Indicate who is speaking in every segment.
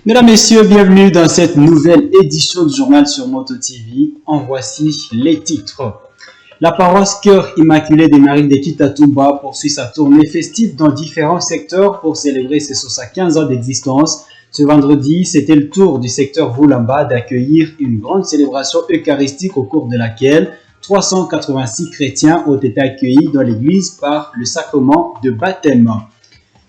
Speaker 1: Mesdames, Messieurs, bienvenue dans cette nouvelle édition du journal sur Moto TV. En voici les titres. La paroisse Cœur Immaculé des Maries de Kitatumba poursuit sa tournée festive dans différents secteurs pour célébrer ses 75 ans d'existence. Ce vendredi, c'était le tour du secteur Voulamba d'accueillir une grande célébration eucharistique au cours de laquelle 386 chrétiens ont été accueillis dans l'église par le sacrement de baptême.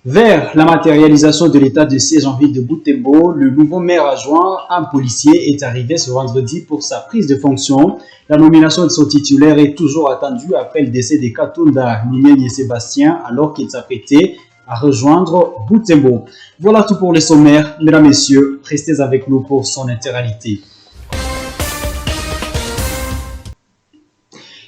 Speaker 1: Vers la matérialisation de l'état de siège en ville de Butembo, le nouveau maire adjoint, un policier, est arrivé ce vendredi pour sa prise de fonction. La nomination de son titulaire est toujours attendue après le décès de Katunda Minenye Sébastien alors qu'il s'apprêtait à rejoindre Butembo. Voilà tout pour les sommaires. Mesdames, Messieurs, restez avec nous pour son intégralité.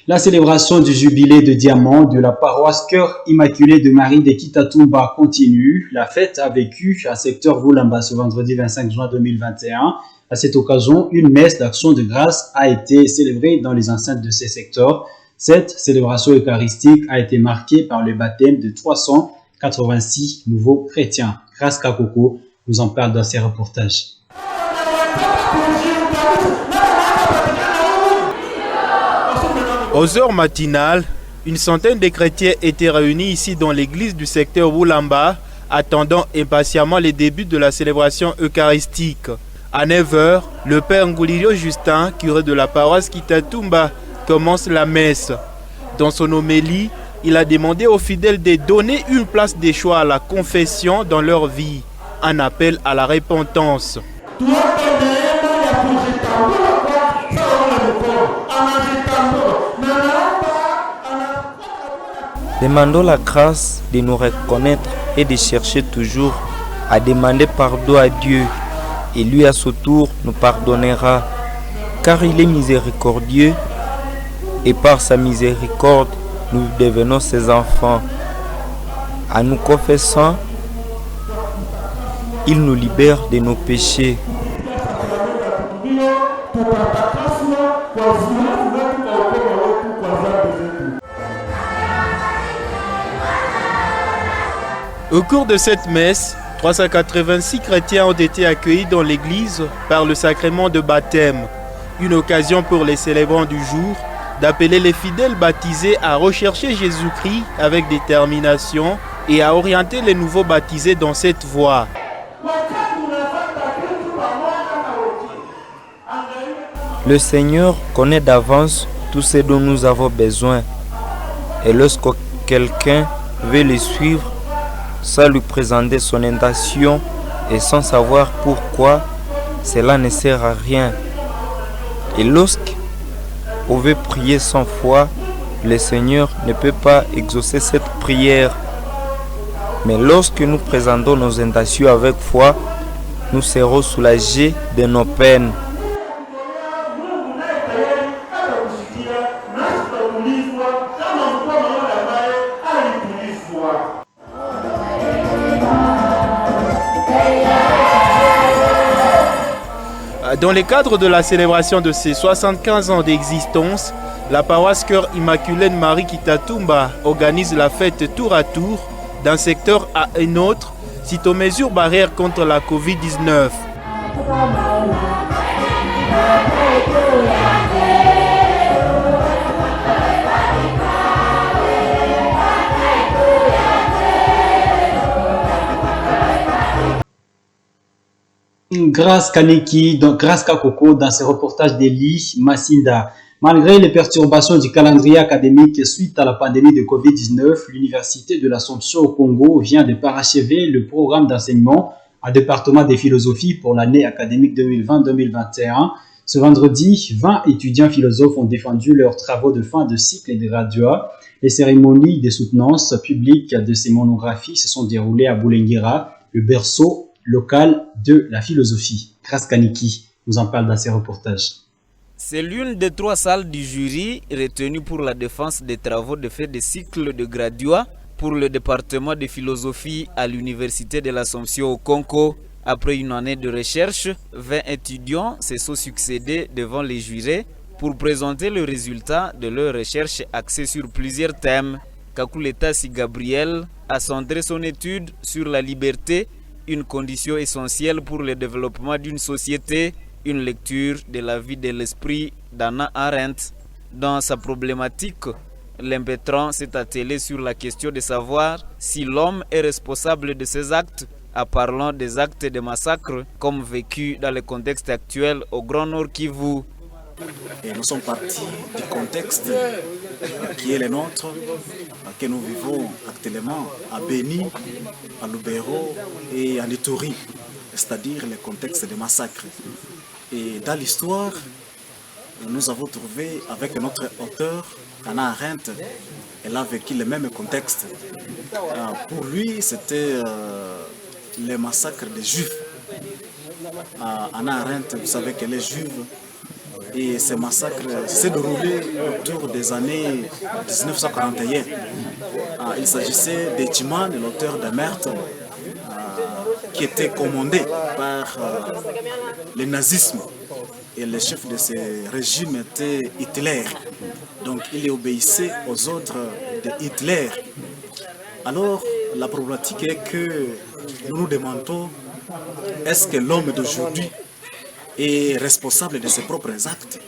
Speaker 1: La célébration du jubilé de diamant de la paroisse Cœur Immaculé de Marie de Kitatumba continue. La fête a vécu à secteur Voulamba ce vendredi 25 juin 2021. À cette occasion, une messe d'action de grâce a été célébrée dans les enceintes de ces secteurs. Cette célébration eucharistique a été marquée par le baptême de 386 nouveaux chrétiens. Grâce Kakoko nous en parle dans ses reportages.
Speaker 2: Aux heures matinales, une centaine de chrétiens étaient réunis ici dans l'église du secteur Voulamba, attendant impatiemment les débuts de la célébration eucharistique. À 9h, le père Ngoulirio Justin, curé de la paroisse Kitatumba, commence la messe. Dans son homélie, il a demandé aux fidèles de donner une place de choix à la confession dans leur vie, un appel à la repentance.
Speaker 3: Demandons la grâce de nous reconnaître et de chercher toujours à demander pardon à Dieu. Et lui à son tour nous pardonnera, car il est miséricordieux et par sa miséricorde nous devenons ses enfants. En nous confessant, il nous libère de nos péchés.
Speaker 2: Au cours de cette messe, 386 chrétiens ont été accueillis dans l'église par le sacrement de baptême. Une occasion pour les célébrants du jour d'appeler les fidèles baptisés à rechercher Jésus-Christ avec détermination et à orienter les nouveaux baptisés dans cette voie.
Speaker 3: Le Seigneur connaît d'avance tout ce dont nous avons besoin. Et lorsque quelqu'un veut le suivre, sans lui présenter son intention et sans savoir pourquoi, cela ne sert à rien. Et lorsqu'on veut prier sans foi, le Seigneur ne peut pas exaucer cette prière. Mais lorsque nous présentons nos intentions avec foi, nous serons soulagés de nos peines.
Speaker 2: Dans le cadre de la célébration de ses 75 ans d'existence, la paroisse Cœur Immaculé de Marie Kitatumba organise la fête tour à tour d'un secteur à un autre, suite aux mesures barrières contre la Covid-19.
Speaker 1: Grâce Kakoko dans ses reportages d'Eli Massinda. Malgré les perturbations du calendrier académique suite à la pandémie de Covid-19, l'Université de l'Assomption au Congo vient de parachever le programme d'enseignement à département de philosophie pour l'année académique 2020-2021. Ce vendredi, 20 étudiants philosophes ont défendu leurs travaux de fin de cycle de graduat. Les cérémonies de soutenance publique de ces monographies se sont déroulées à Boulenguera, le berceau local de la philosophie. Grâce Kaniki nous en parle dans ses reportages.
Speaker 4: C'est l'une des 3 salles du jury retenues pour la défense des travaux de fait de cycle de graduat pour le département de philosophie à l'Université de l'Assomption au Congo. Après une année de recherche, 20 étudiants se sont succédés devant les jurés pour présenter le résultat de leur recherche axée sur plusieurs thèmes. Kakuleta Si Gabriel a centré son étude sur la liberté une condition essentielle pour le développement d'une société, une lecture de la vie de l'esprit d'Hannah Arendt. Dans sa problématique, l'impétrant s'est attelé sur la question de savoir si l'homme est responsable de ses actes, en parlant des actes de massacre comme vécus dans le contexte actuel au Grand Nord Kivu.
Speaker 5: Et nous sommes partis du contexte qui est le nôtre, que nous vivons actuellement à Beni, à Lubero et à Ituri, c'est-à-dire le contexte des massacres. Et dans l'histoire, nous avons trouvé avec notre auteur, Hannah Arendt, elle a vécu le même contexte. Pour lui, c'était le massacre des Juifs. Hannah Arendt, vous savez qu'elle est juive. Et ce massacre s'est déroulé autour des années 1941. Il s'agissait d'Etiman, l'auteur de meurtre, qui était commandé par le nazisme. Et le chef de ce régime était Hitler. Donc il obéissait aux ordres de Hitler. Alors la problématique est que nous nous demandons, est-ce que l'homme d'aujourd'hui est responsable de ses propres actes?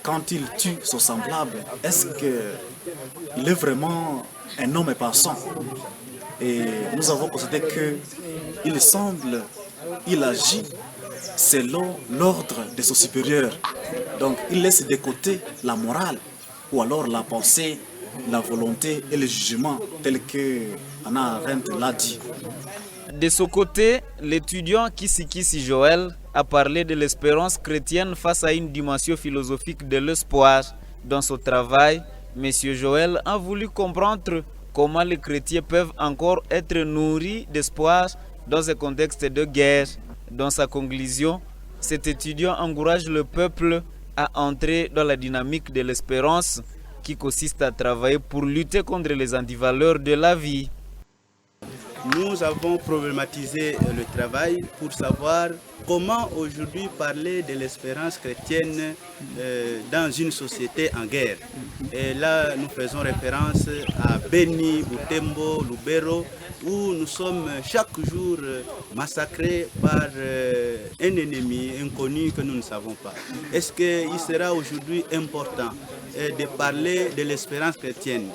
Speaker 5: Quand il tue son semblable, est-ce qu'il est vraiment un homme passant? Et nous avons constaté qu'il semble, il agit selon l'ordre de son supérieur. Donc il laisse de côté la morale ou alors la pensée, la volonté et le jugement tel que Hannah Arendt l'a dit.
Speaker 4: De son côté, l'étudiant Kisikisi Joël a parlé de l'espérance chrétienne face à une dimension philosophique de l'espoir. Dans son travail, M. Joël a voulu comprendre comment les chrétiens peuvent encore être nourris d'espoir dans un contexte de guerre. Dans sa conclusion, cet étudiant encourage le peuple à entrer dans la dynamique de l'espérance qui consiste à travailler pour lutter contre les antivaleurs de la vie.
Speaker 6: Nous avons problématisé le travail pour savoir comment aujourd'hui parler de l'espérance chrétienne dans une société en guerre. Et là, nous faisons référence à Beni, Butembo, Lubero, où nous sommes chaque jour massacrés par un ennemi inconnu que nous ne savons pas. Est-ce qu'il sera aujourd'hui important de parler de l'espérance chrétienne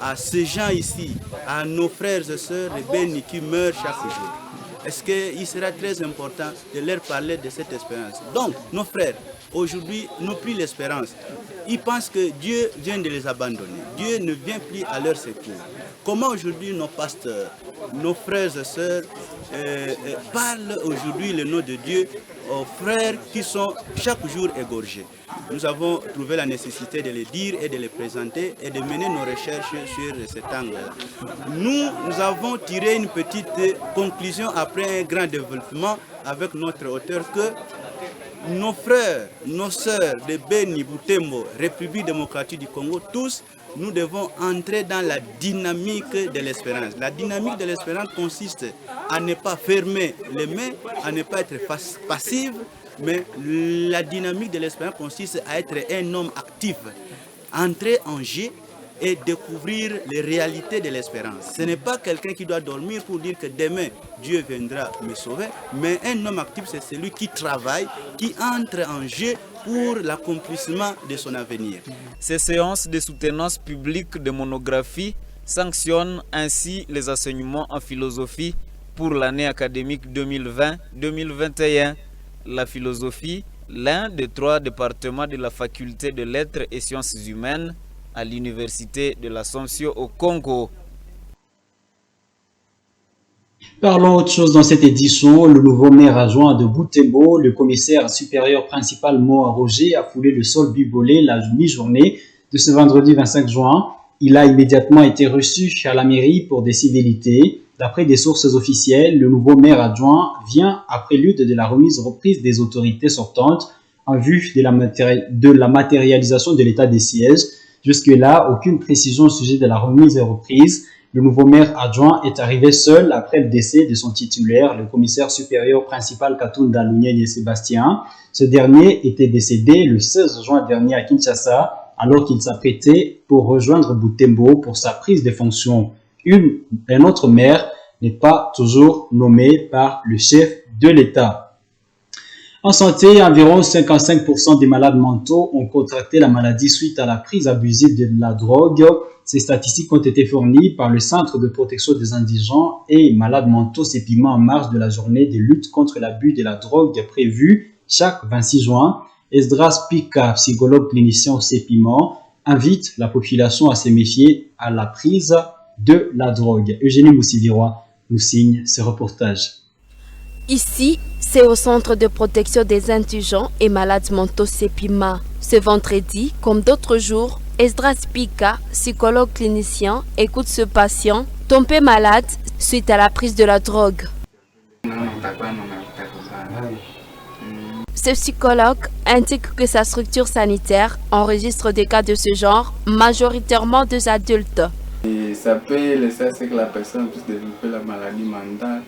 Speaker 6: à ces gens ici, à nos frères et sœurs de Beni qui meurent chaque jour? Est-ce qu'il sera très important de leur parler de cette espérance? Donc, nos frères, aujourd'hui, n'ont plus l'espérance. Ils pensent que Dieu vient de les abandonner. Dieu ne vient plus à leur secours. Comment aujourd'hui nos pasteurs, nos frères et sœurs parlent aujourd'hui le nom de Dieu aux frères qui sont chaque jour égorgés? Nous avons trouvé la nécessité de les dire et de les présenter et de mener nos recherches sur cet angle-là. Nous avons tiré une petite conclusion après un grand développement avec notre auteur que nos frères, nos sœurs de Beni, Butembo, République démocratique du Congo, tous, nous devons entrer dans la dynamique de l'espérance. La dynamique de l'espérance consiste à ne pas fermer les mains, à ne pas être passif, mais la dynamique de l'espérance consiste à être un homme actif, entrer en jeu et découvrir les réalités de l'espérance. Ce n'est pas quelqu'un qui doit dormir pour dire que demain Dieu viendra me sauver, mais un homme actif, c'est celui qui travaille, qui entre en jeu pour l'accomplissement de son avenir.
Speaker 4: Ces séances de soutenance publique de monographie sanctionnent ainsi les enseignements en philosophie pour l'année académique 2020-2021. La philosophie, l'un des 3 départements de la faculté de lettres et sciences humaines à l'université de l'Assomption au Congo.
Speaker 1: Parlons autre chose dans cette édition. Le nouveau maire adjoint de Butembo, le commissaire supérieur principal Moa Roger, a foulé le sol bibolé la mi-journée de ce vendredi 25 juin. Il a immédiatement été reçu à la mairie pour des civilités. D'après des sources officielles, le nouveau maire adjoint vient à prélude de la reprise des autorités sortantes en vue de la matérialisation de l'état des sièges. Jusque-là, aucune précision au sujet de la remise et reprise. Le nouveau maire adjoint est arrivé seul après le décès de son titulaire, le commissaire supérieur principal Katunda Lunyene Sébastien. Ce dernier était décédé le 16 juin dernier à Kinshasa, alors qu'il s'apprêtait pour rejoindre Butembo pour sa prise de fonction. Un autre maire, n'est pas toujours nommé par le chef de l'État. En santé, environ 55% des malades mentaux ont contracté la maladie suite à la prise abusive de la drogue. Ces statistiques ont été fournies par le Centre de protection des indigents et malades mentaux CEPIMA en marge de la journée de lutte contre l'abus de la drogue prévue chaque 26 juin. Esdras Pika, psychologue clinicien au CEPIMA, invite la population à se méfier à la prise de la drogue. Eugénie Moussivirois nous signe ce reportage.
Speaker 7: Ici, c'est au Centre de protection des indigents et malades mentaux CEPIMA. Ce vendredi, comme d'autres jours, Esdras Pika, psychologue clinicien, écoute ce patient tombé malade suite à la prise de la drogue. Ce psychologue indique que sa structure sanitaire enregistre des cas de ce genre, majoritairement des adultes.
Speaker 8: Et ça peut laisser à ce que la personne puisse développer la maladie mentale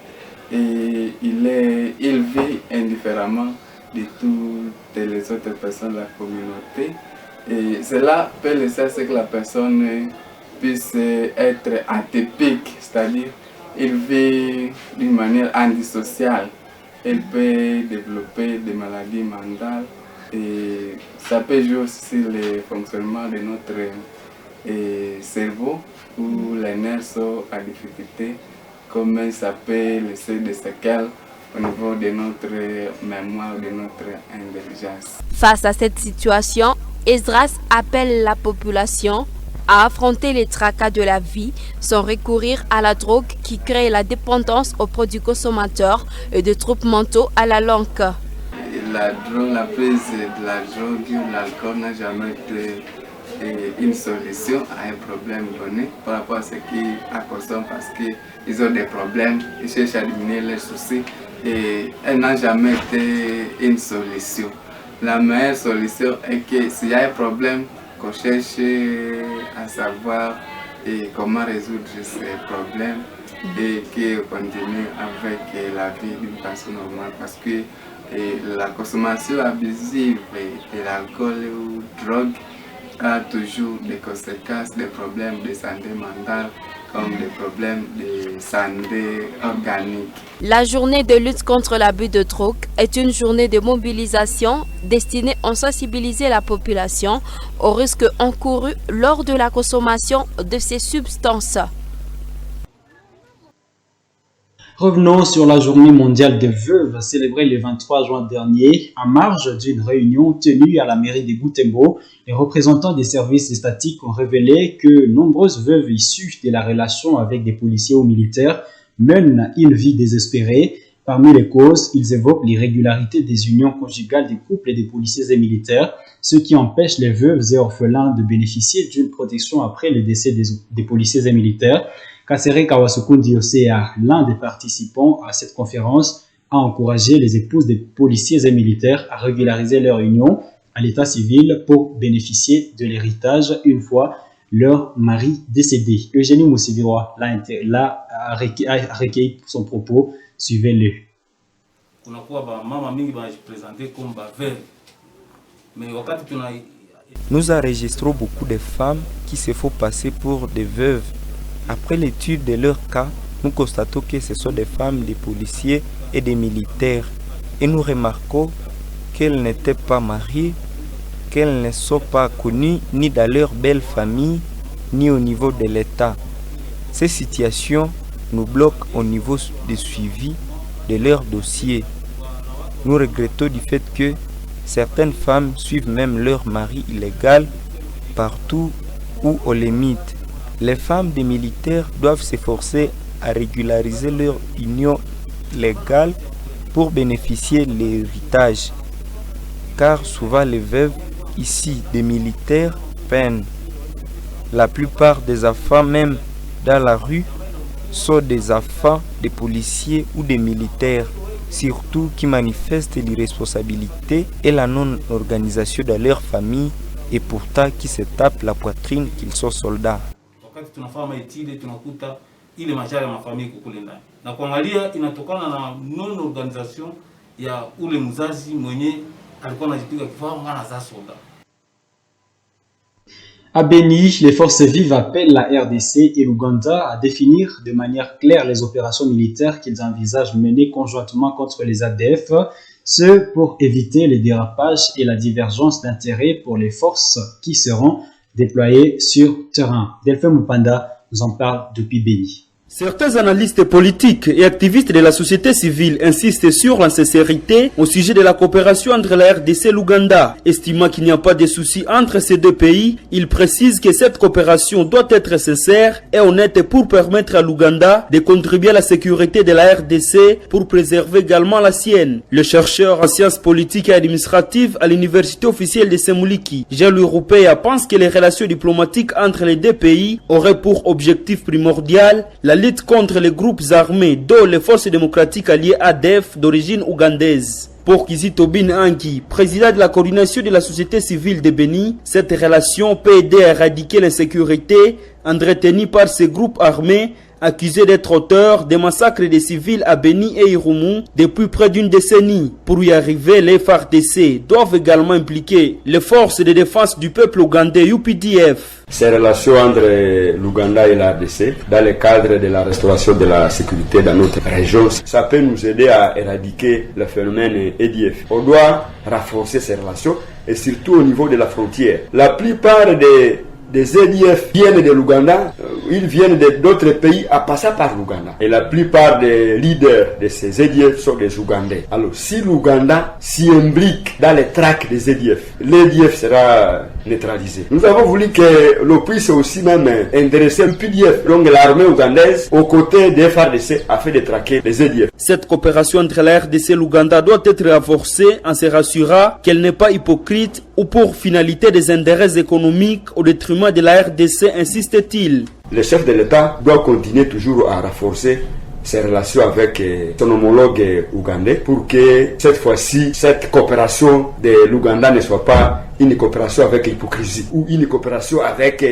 Speaker 8: et il vit indifféremment de toutes les autres personnes de la communauté. Et cela peut laisser à ce que la personne puisse être atypique, c'est-à-dire il vit d'une manière antisociale. Elle peut développer des maladies mentales et ça peut jouer aussi sur le fonctionnement de notre cerveau où les nerfs sont à difficulté, comme ça peut laisser des séquelles au niveau de notre mémoire, de notre intelligence.
Speaker 7: Face à cette situation, Esdras appelle la population à affronter les tracas de la vie sans recourir à la drogue qui crée la dépendance aux produits consommateurs et des troubles mentaux à la longue.
Speaker 8: La prise de la drogue ou l'alcool n'a jamais été une solution à un problème donné par rapport à ceux qui la consomment parce qu'ils ont des problèmes, ils cherchent à diminuer leurs soucis et elle n'a jamais été une solution. La meilleure solution est que s'il y a un problème, qu'on cherche à savoir comment résoudre ces problèmes et qu'on continue avec la vie d'une façon normale parce que la consommation abusive de l'alcool ou drogue a toujours des conséquences, des problèmes de santé mentale comme des problèmes de santé organique.
Speaker 7: La journée de lutte contre l'abus de drogue est une journée de mobilisation destinée à sensibiliser la population aux risques encourus lors de la consommation de ces substances.
Speaker 1: Revenons sur la journée mondiale des veuves célébrée le 23 juin dernier. En marge d'une réunion tenue à la mairie de Butembo, les représentants des services statiques ont révélé que nombreuses veuves issues de la relation avec des policiers ou militaires mènent une vie désespérée. Parmi les causes, ils évoquent l'irrégularité des unions conjugales des couples et des policiers et militaires, ce qui empêche les veuves et orphelins de bénéficier d'une protection après le décès des policiers et militaires. Kassere Kawasukundi Osea, l'un des participants à cette conférence, a encouragé les épouses des policiers et militaires à régulariser leur union à l'état civil pour bénéficier de l'héritage une fois leur mari décédé. Eugénie Moussivirois a recueilli son propos. Suivez-le.
Speaker 3: Nous enregistrons beaucoup de femmes qui se font passer pour des veuves. Après l'étude de leur cas, nous constatons que ce sont des femmes, des policiers et des militaires. Et nous remarquons qu'elles n'étaient pas mariées, qu'elles ne sont pas connues ni dans leur belle famille, ni au niveau de l'État. Ces situations nous bloquent au niveau du suivi de leur dossier. Nous regrettons du fait que certaines femmes suivent même leur mari illégal partout où on les limite. Les femmes des militaires doivent s'efforcer à régulariser leur union légale pour bénéficier de l'héritage. Car souvent les veuves ici des militaires peinent. La plupart des enfants, même dans la rue, sont des enfants des policiers ou des militaires, surtout qui manifestent l'irresponsabilité et la non-organisation de leur famille et pourtant qui se tapent la poitrine qu'ils sont soldats.
Speaker 9: Wakati tunafanya maitide tunakuta ile majari ya mafamilia kule ndani. Na kuangalia inatokana na non organisation ya ule mzazi mwenye alikuwa anajipiga kifaa mwana za soda.
Speaker 1: À Beni, les forces vives appellent la RDC et l'Ouganda à définir de manière claire les opérations militaires qu'ils envisagent mener conjointement contre les ADF, ce pour éviter les dérapages et la divergence d'intérêts pour les forces qui seront déployées sur terrain. Delphin Mupanda nous en parle depuis Beni.
Speaker 10: Certains analystes politiques et activistes de la société civile insistent sur la sincérité au sujet de la coopération entre la RDC et l'Ouganda. Estimant qu'il n'y a pas de soucis entre ces deux pays, ils précisent que cette coopération doit être sincère et honnête pour permettre à l'Ouganda de contribuer à la sécurité de la RDC pour préserver également la sienne. Le chercheur en sciences politiques et administratives à l'université officielle de Semuliki, Jean-Louis Roupeya, pense que les relations diplomatiques entre les deux pays auraient pour objectif primordial la lutte contre les groupes armés, dont les forces démocratiques alliées ADF d'origine ougandaise. Pour Kizito Bin Anki, président de la coordination de la société civile de Beni, cette relation peut aider à éradiquer l'insécurité entretenue par ces groupes armés accusés d'être auteurs des massacres des civils à Beni et Irumu depuis près d'une décennie. Pour y arriver, les FARDC doivent également impliquer les forces de défense du peuple ougandais UPDF.
Speaker 11: Ces relations entre l'Ouganda et la RDC, dans le cadre de la restauration de la sécurité dans notre région, ça peut nous aider à éradiquer le phénomène EDF. On doit renforcer ces relations et surtout au niveau de la frontière. La plupart des EDF viennent de l'Ouganda, ils viennent d'autres pays à passer par l'Ouganda. Et la plupart des leaders de ces EDF sont des Ougandais. Alors, si l'Ouganda s'y implique dans les tracts des EDF, l'EDF sera neutralisé. Nous avons voulu que l'on puisse aussi même intéresser le PDF, donc l'armée ougandaise, aux côtés des FARDC afin de traquer les EDF.
Speaker 10: Cette coopération entre la RDC et l'Ouganda doit être renforcée en se rassurant qu'elle n'est pas hypocrite ou pour finalité des intérêts économiques au détriment de la RDC, insiste-t-il.
Speaker 11: Le chef de l'État doit continuer toujours à renforcer ses relations avec son homologue ougandais pour que cette fois-ci, cette coopération de l'Ouganda ne soit pas une coopération avec hypocrisie ou une coopération avec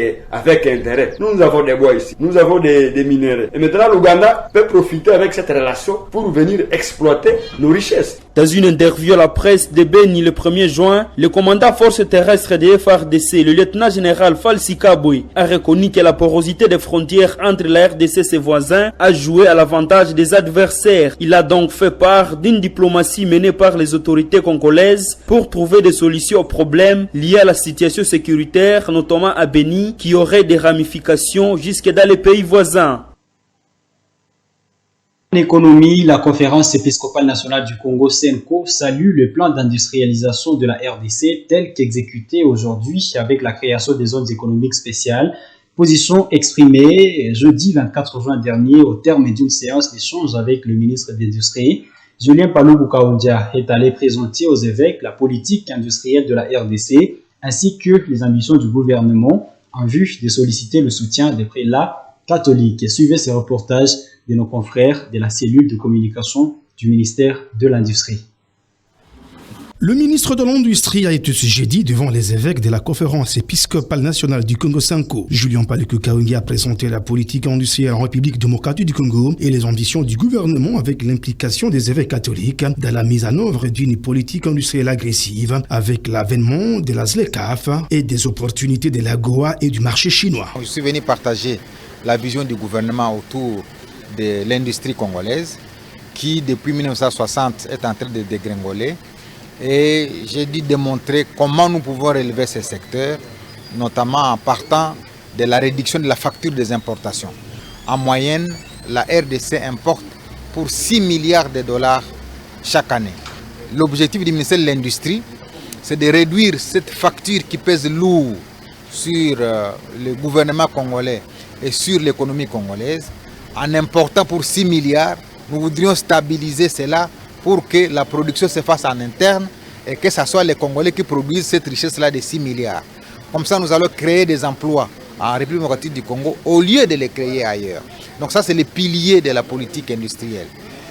Speaker 11: intérêt. Nous avons des bois ici, nous avons des minéraux. Et maintenant, l'Ouganda peut profiter avec cette relation pour venir exploiter nos richesses.
Speaker 10: Dans une interview à la presse de Beni le 1er juin, le commandant force terrestre des FARDC, le lieutenant-général Falsi Kabwe, a reconnu que la porosité des frontières entre la RDC et ses voisins a joué à l'avantage des adversaires. Il a donc fait part d'une diplomatie menée par les autorités congolaises pour trouver des solutions aux problèmes liés à la situation sécuritaire, notamment à Beni, qui aurait des ramifications jusque dans les pays voisins.
Speaker 1: En économie, la conférence épiscopale nationale du Congo, CENCO, salue le plan d'industrialisation de la RDC tel qu'exécuté aujourd'hui avec la création des zones économiques spéciales. Position exprimée jeudi 24 juin dernier au terme d'une séance d'échange avec le ministre de l'Industrie. Julien Paluku Kaondia est allé présenter aux évêques la politique industrielle de la RDC ainsi que les ambitions du gouvernement en vue de solliciter le soutien des prélats catholiques. Suivez ces reportages de nos confrères de la cellule de communication du ministère de l'Industrie.
Speaker 12: Le ministre de l'Industrie a été ce jeudi devant les évêques de la conférence épiscopale nationale du Congo CENCO. Julien Paluku Kaondia a présenté la politique industrielle en République démocratique du Congo et les ambitions du gouvernement avec l'implication des évêques catholiques dans la mise en œuvre d'une politique industrielle agressive avec l'avènement de la ZLECAf et des opportunités de l'AGOA et du marché chinois.
Speaker 13: Je suis venu partager la vision du gouvernement autour de l'industrie congolaise qui depuis 1960 est en train de dégringoler. Et j'ai dû démontrer comment nous pouvons relever ces secteurs, notamment en partant de la réduction de la facture des importations. En moyenne, la RDC importe pour 6 milliards de dollars chaque année. L'objectif du ministère de l'Industrie, c'est de réduire cette facture qui pèse lourd sur le gouvernement congolais et sur l'économie congolaise. En important pour 6 milliards, nous voudrions stabiliser cela pour que la production se fasse en interne et que ce soit les Congolais qui produisent cette richesse-là de 6 milliards. Comme ça, nous allons créer des emplois en République démocratique du Congo au lieu de les créer ailleurs. Donc ça, c'est le pilier de la politique industrielle.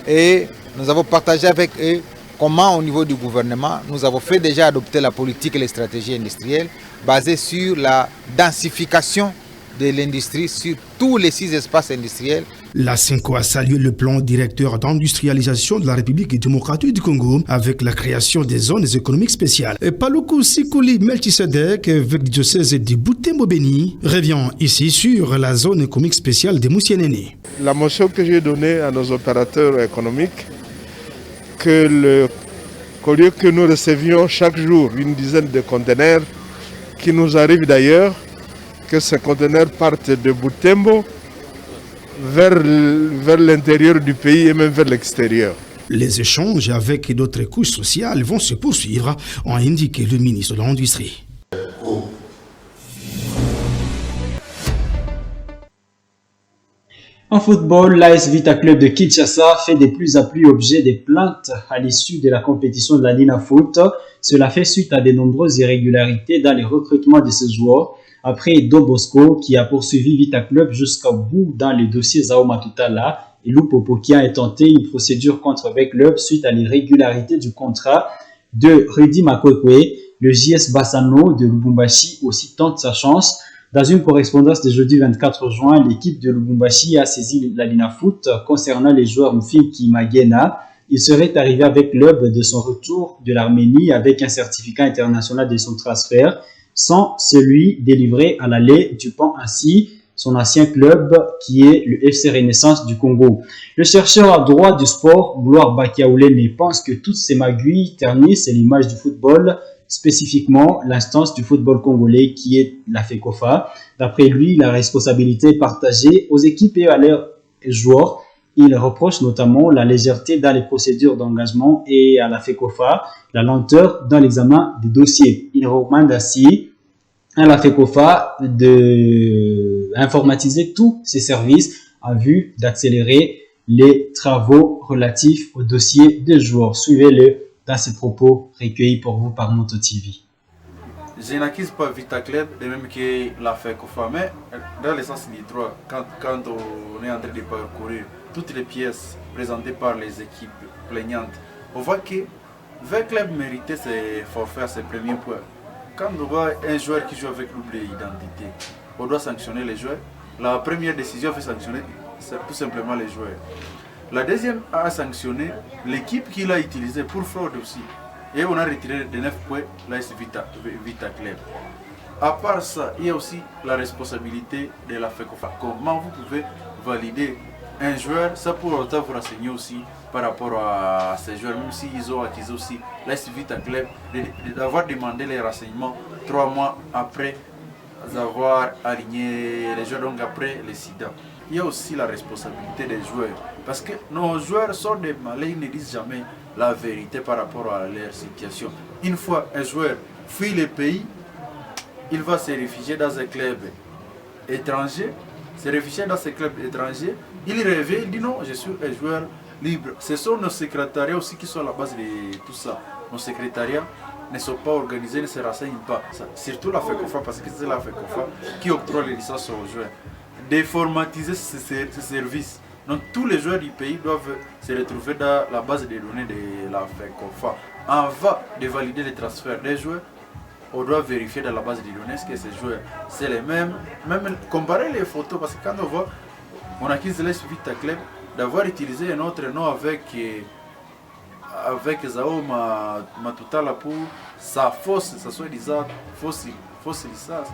Speaker 13: Et nous avons partagé avec eux comment, au niveau du gouvernement, nous avons fait déjà adopter la politique et les stratégies industrielles basées sur la densification de l'industrie sur tous les 6 espaces industriels
Speaker 12: La Senko a salué le plan directeur d'industrialisation de la République démocratique du Congo avec la création des zones économiques spéciales. Paluku Sikuli Melchisedek, évêque du diocèse de Butembo-Beni, revient ici sur la zone économique spéciale de Moussienene.
Speaker 14: La motion que j'ai donnée à nos opérateurs économiques, qu'au lieu que nous recevions chaque jour une dizaine de conteneurs qui nous arrivent d'ailleurs, que ces conteneurs partent de Butembo vers l'intérieur du pays et même vers l'extérieur.
Speaker 12: Les échanges avec d'autres couches sociales vont se poursuivre, a indiqué le ministre de l'Industrie.
Speaker 1: En football, l'AS Vita Club de Kinshasa fait de plus en plus objet des plaintes à l'issue de la compétition de la Lina Foot. Cela fait suite à de nombreuses irrégularités dans les recrutements de ces joueurs. Après Do Bosco, qui a poursuivi Vita Club jusqu'au bout dans le dossier Zao Matutala, et Lupopo qui a intenté une procédure contre le club suite à l'irrégularité du contrat de Rudy Makwekwe. Le JS Bassano de Lubumbashi aussi tente sa chance. Dans une correspondance de jeudi 24 juin, l'équipe de Lubumbashi a saisi la Lina Foot concernant les joueurs Mfiki Magena. Il serait arrivé avec le club de son retour de l'Arménie avec un certificat international de son transfert, sans celui délivré à l'aller du pont ainsi son ancien club qui est le FC Renaissance du Congo. Le chercheur à droit du sport, Gloire Bakiaoulene, pense que toutes ces magouilles ternissent l'image du football, spécifiquement l'instance du football congolais qui est la FECOFA. D'après lui, la responsabilité est partagée aux équipes et à leurs joueurs. Il reproche notamment la légèreté dans les procédures d'engagement et à la FECOFA la lenteur dans l'examen des dossiers. Il recommande ainsi à la FECOFA d'informatiser tous ses services en vue d'accélérer les travaux relatifs au dossier des joueurs. Suivez-le dans ces propos recueillis pour vous par Moto TV.
Speaker 15: Je n'accuse pas Vita Club de même que la FECOFA, mais dans le sens du droit, quand on est en train de parcourir toutes les pièces présentées par les équipes plaignantes, on voit que Vita Club méritait ses forfaits à ses premiers points. Quand on voit un joueur qui joue avec l'oubli d'identité, on doit sanctionner les joueurs. La première décision fait sanctionner, c'est tout simplement les joueurs. La deuxième a sanctionné l'équipe qu'il a utilisée pour fraude aussi. Et on a retiré de 9 points l'AS Vita Club. À part ça, il y a aussi la responsabilité de la FECOFA. Comment vous pouvez valider un joueur, ça pour autant vous renseigner aussi par rapport à ces joueurs, même s'ils ont acquis aussi l'AS Vita Club, d'avoir demandé les renseignements 3 mois après avoir aligné les joueurs, donc après les SIDA. Il y a aussi la responsabilité des joueurs, parce que nos joueurs sont des malins, ils ne disent jamais la vérité par rapport à leur situation. Une fois un joueur fuit le pays, il va se réfugier dans un club étranger, il revient, il dit non, je suis un joueur libre. Ce sont nos secrétariats aussi qui sont à la base de tout ça. Nos secrétariats ne sont pas organisés, ne se renseignent pas. Surtout la FECOFA, parce que c'est la FECOFA qui octroie les licences aux joueurs. Déformatiser ces services. Donc tous les joueurs du pays doivent se retrouver dans la base de données de la FECOFA. Avant de valider les transferts des joueurs, on doit vérifier dans la base de données ce que ces joueurs, c'est les mêmes. Même comparer les photos, parce que quand on voit, on accuse l'AS Vita Club d'avoir utilisé un autre nom avec Zao Matutala pour sa fausse, sa soi-disant fausse licence.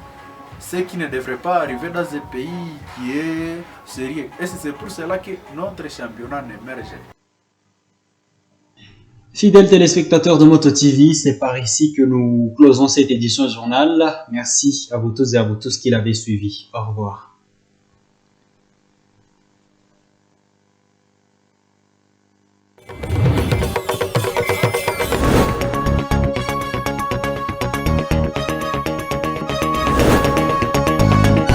Speaker 15: Ce qui ne devrait pas arriver dans un pays qui est sérieux. Et c'est pour cela que notre championnat n'émerge.
Speaker 1: Fidèles téléspectateurs de Moto TV, c'est par ici que nous closons cette édition journal. Merci à vous tous et à vous tous qui l'avez suivi. Au revoir.